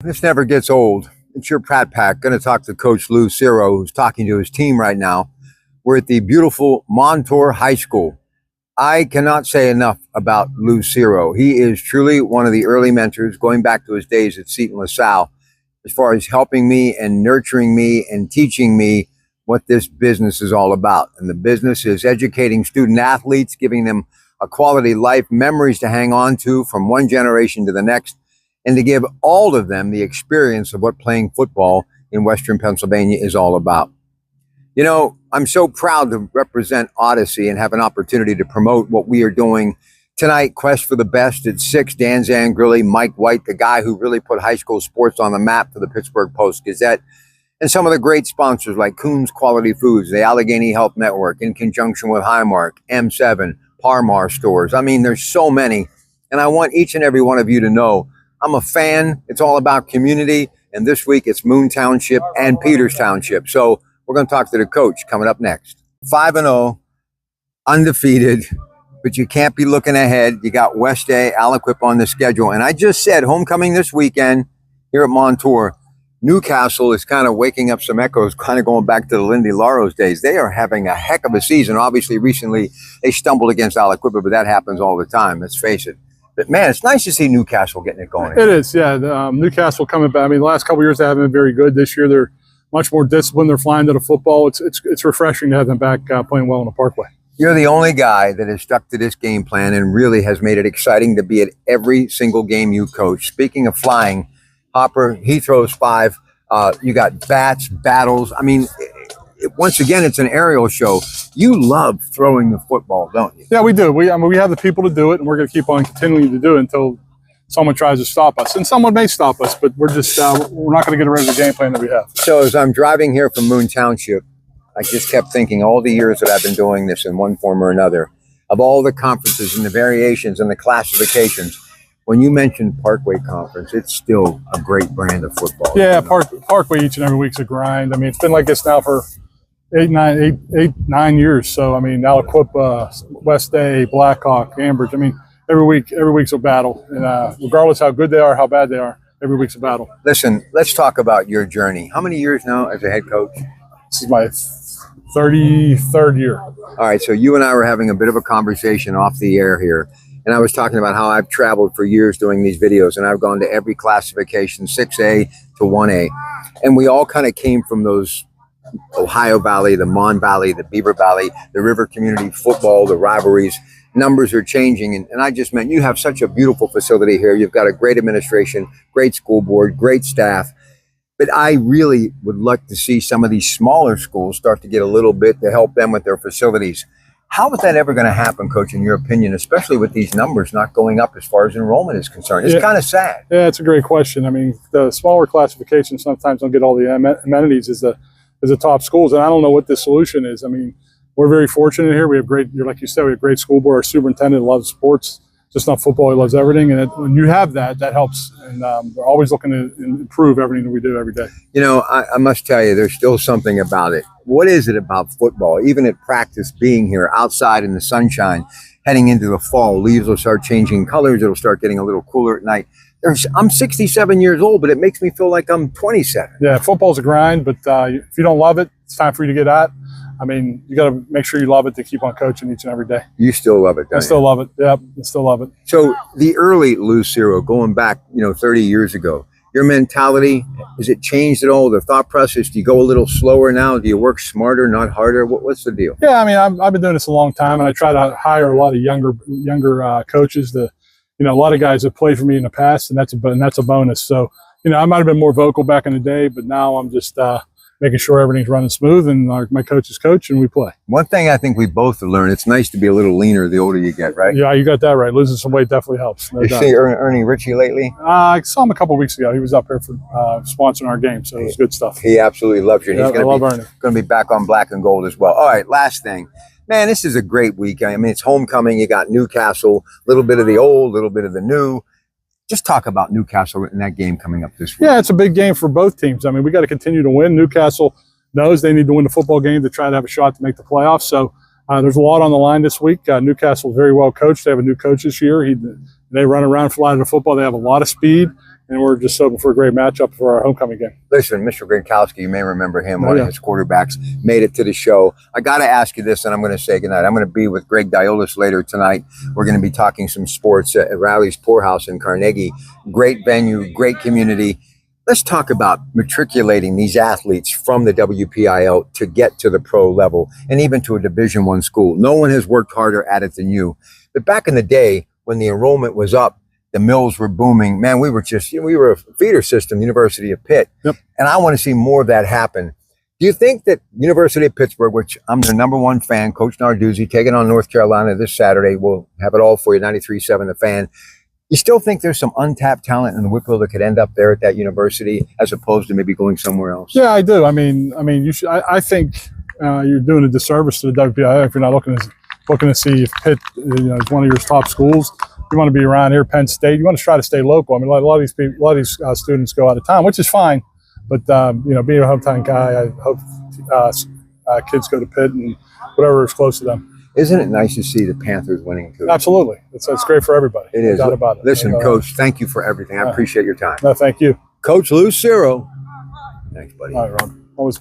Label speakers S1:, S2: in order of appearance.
S1: This never gets old. It's your Pratt Pack. Going to talk to Coach Lou Cerro, who's talking to his team right now. We're at the beautiful Montour High School. I cannot say enough about Lou Cerro. He is truly one of the early mentors, going back to his days at Seton LaSalle, as far as helping me and nurturing me and teaching me what this business is all about. And the business is educating student athletes, giving them a quality life, memories to hang on to from one generation to the next, and to give all of them the experience of what playing football in Western Pennsylvania is all about. You know, I'm so proud to represent Odyssey and have an opportunity to promote what we are doing tonight. Quest for the Best at 6, Dan Zangrilli, Mike White, the guy who really put high school sports on the map for the Pittsburgh Post-Gazette, and some of the great sponsors like Coons Quality Foods, the Allegheny Health Network, in conjunction with Highmark, M7, Parmar Stores. I mean, there's so many, and I want each and every one of you to know I'm a fan. It's all about community. And this week it's Moon Township and Peters Township. So we're going to talk to the coach coming up next. 5-0, undefeated, but you can't be looking ahead. You got West A, Aliquip on the schedule. And I just said homecoming this weekend here at Montour. Newcastle is kind of waking up some echoes, kind of going back to the Lindy Laros days. They are having a heck of a season. Obviously, recently they stumbled against Aliquip, but that happens all the time. Let's face it. But man, it's nice to see Newcastle getting it going.
S2: It is, yeah. Newcastle coming back. I mean, the last couple of years they haven't been very good. This year they're much more disciplined. They're flying to the football. It's refreshing to have them back playing well on the Parkway.
S1: You're the only guy that has stuck to this game plan and really has made it exciting to be at every single game you coach. Speaking of flying, Hopper, he throws 5. You got bats, battles. I mean, once again, it's an aerial show. You love throwing the football, don't you?
S2: Yeah, we do. We have the people to do it, and we're going to keep on continuing to do it until someone tries to stop us. And someone may stop us, but we're just we're not going to get rid of the game plan that we have.
S1: So as I'm driving here from Moon Township, I just kept thinking all the years that I've been doing this in one form or another, of all the conferences and the variations and the classifications. When you mentioned Parkway Conference, it's still a great brand of football.
S2: Yeah, Parkway each and every week's a grind. I mean, it's been like this now for 9 years. So I mean, Aliquip, West A, Blackhawk, Ambridge. I mean, every week's a battle, and regardless how good they are, how bad they are, every week's a battle.
S1: Listen, let's talk about your journey. How many years now as a head coach?
S2: This is my 33rd year.
S1: All right, so you and I were having a bit of a conversation off the air here, and I was talking about how I've traveled for years doing these videos, and I've gone to every classification, 6A to 1A, and we all kind of came from those Ohio Valley, the Mon Valley, the Beaver Valley, the River Community Football, the rivalries. Numbers are changing, and I just meant you have such a beautiful facility here. You've got a great administration, great school board, great staff. But I really would like to see some of these smaller schools start to get a little bit to help them with their facilities. How is that ever going to happen, Coach, in your opinion, especially with these numbers not going up as far as enrollment is concerned? It's kind of sad.
S2: Yeah, it's a great question. I mean, the smaller classifications sometimes don't get all the amenities as the top schools, and I don't know what the solution is. I mean, we're very fortunate here. We have great, like you said, we have great school board. Our superintendent loves sports, just not football. He loves everything, and when you have that, that helps. And we're always looking to improve everything that we do every day.
S1: You know, I must tell you, there's still something about it. What is it about football, even at practice, being here outside in the sunshine, heading into the fall, leaves will start changing colors. It'll start getting a little cooler at night. I'm 67 years old, but it makes me feel like I'm 27.
S2: Yeah, football's a grind, but if you don't love it, it's time for you to get out. I mean, you got to make sure you love it to keep on coaching each and every day.
S1: You still love it, don't you?
S2: I still love it. Yep, I still love it.
S1: So the early Lou Cerro, going back, 30 years ago, your mentality, has it changed at all? The thought process, do you go a little slower now? Do you work smarter, not harder? What's the deal?
S2: Yeah, I mean, I've been doing this a long time, and I try to hire a lot of younger coaches. A lot of guys have played for me in the past, and that's a bonus. So, I might have been more vocal back in the day, but now I'm just making sure everything's running smooth, and my coaches coach, and we play.
S1: One thing I think we both have learned, it's nice to be a little leaner the older you get, right?
S2: Yeah, you got that right. Losing some weight definitely helps.
S1: You see Ernie Ritchie lately?
S2: I saw him a couple of weeks ago. He was up here for sponsoring our game, so it was good stuff.
S1: He absolutely loves you.
S2: Yeah,
S1: He's going to be back on black and gold as well. All right, last thing. Man, this is a great week. I mean, it's homecoming. You got Newcastle, a little bit of the old, a little bit of the new. Just talk about Newcastle in that game coming up this week.
S2: Yeah, it's a big game for both teams. I mean, we got to continue to win. Newcastle knows they need to win the football game to try to have a shot to make the playoffs. So there's a lot on the line this week. Newcastle is very well coached. They have a new coach this year. They run around, fly to the football. They have a lot of speed. and we're just hoping for a great matchup for our homecoming game.
S1: Listen, Mr. Gronkowski, you may remember him,
S2: Oh,
S1: one
S2: yeah.
S1: of his quarterbacks, made it to the show. I got to ask you this, and I'm going to say goodnight. I'm going to be with Greg Diolis later tonight. We're going to be talking some sports at Rally's Poorhouse in Carnegie. Great venue, great community. Let's talk about matriculating these athletes from the WPIL to get to the pro level and even to a Division I school. No one has worked harder at it than you. But back in the day, when the enrollment was up, the mills were booming. Man, we were a feeder system, University of Pitt.
S2: Yep.
S1: And I want to see more of that happen. Do you think that University of Pittsburgh, which I'm their #1 fan, Coach Narduzzi, taking on North Carolina this Saturday, we'll have it all for you, 93.7 The Fan. You still think there's some untapped talent in the Whitfield that could end up there at that university as opposed to maybe going somewhere else?
S2: Yeah, I do. I mean, you should. I think you're doing a disservice to the WPIL if you're not looking to see if Pitt, is one of your top schools. You want to be around here, Penn State. You want to try to stay local. I mean, a lot of these people, a lot of these students go out of town, which is fine. But being a hometown guy, I hope kids go to Pitt and whatever is close to them.
S1: Isn't it nice to see the Panthers winning too?
S2: Absolutely, it's great for everybody.
S1: It is.
S2: No doubt about it.
S1: Listen, Coach, thank you for everything. I appreciate your time.
S2: No, thank you.
S1: Coach Lou Cerro. Thanks, buddy.
S2: All right, Ron. Always.